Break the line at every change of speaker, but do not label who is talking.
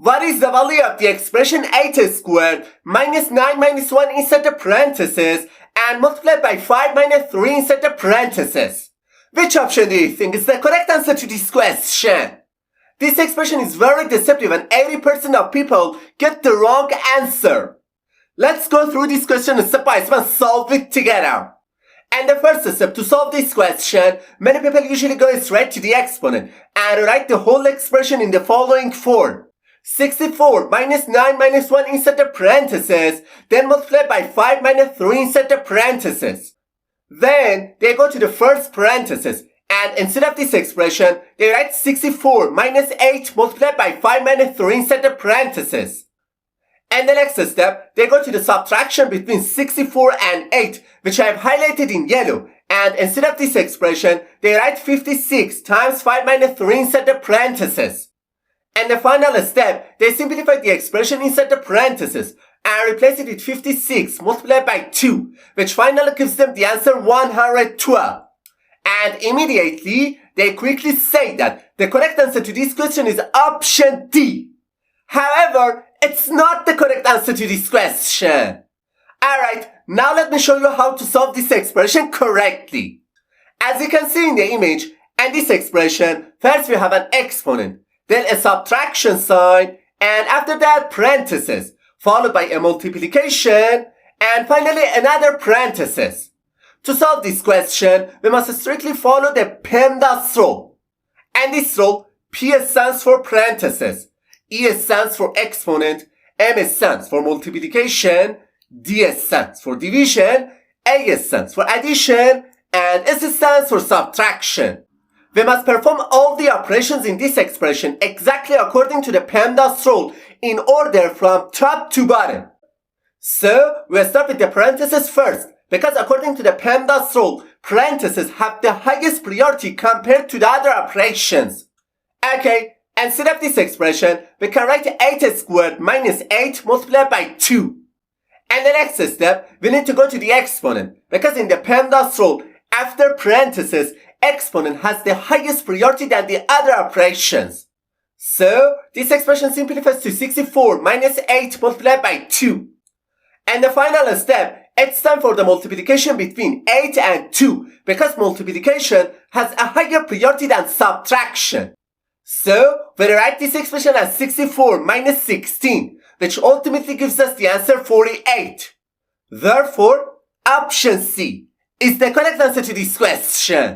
What is the value of the expression 8 squared minus 9 minus 1 inside the parentheses and multiplied by 5 minus 3 inside the parentheses? Which option do you think is the correct answer to this question? This expression is very deceptive and 80% of people get the wrong answer. Let's go through this question step by step and solve it together. And the first step to solve this question, many people usually go straight to the exponent and write the whole expression in the following form. 64 minus 9 minus 1 inside the parentheses, then multiply by 5 minus 3 inside the parentheses. Then they go to the first parenthesis and instead of this expression, they write 64 minus 8 multiplied by 5 minus 3 inside the parentheses. And the next step, they go to the subtraction between 64 and 8, which I have highlighted in yellow. And instead of this expression, they write 56 times 5 minus 3 inside the parentheses. And the final step, they simplify the expression inside the parentheses and replace it with 56 multiplied by 2, which finally gives them the answer 112. And immediately, they quickly say that the correct answer to this question is option D. However, it's not the correct answer to this question. Alright, now let me show you how to solve this expression correctly. As you can see in the image, and this expression, first we have an exponent, then a subtraction sign, and after that parentheses, followed by a multiplication, and finally another parenthesis. To solve this question, we must strictly follow the PEMDAS rule. And this rule, P stands for parentheses, E stands for exponent, M stands for multiplication, D stands for division, A stands for addition, and S stands for subtraction. We must perform all the operations in this expression exactly according to the PEMDAS rule in order from top to bottom. So, we'll start with the parentheses first, because according to the PEMDAS rule, parentheses have the highest priority compared to the other operations. Okay, instead of this expression, we can write 8 squared minus 8 multiplied by 2. And the next step, we need to go to the exponent, because in the PEMDAS rule, after parentheses, exponent has the highest priority than the other operations. So, this expression simplifies to 64 minus 8 multiplied by 2. And the final step, it's time for the multiplication between 8 and 2, because multiplication has a higher priority than subtraction. So, we write this expression as 64 minus 16, which ultimately gives us the answer 48. Therefore, option C is the correct answer to this question.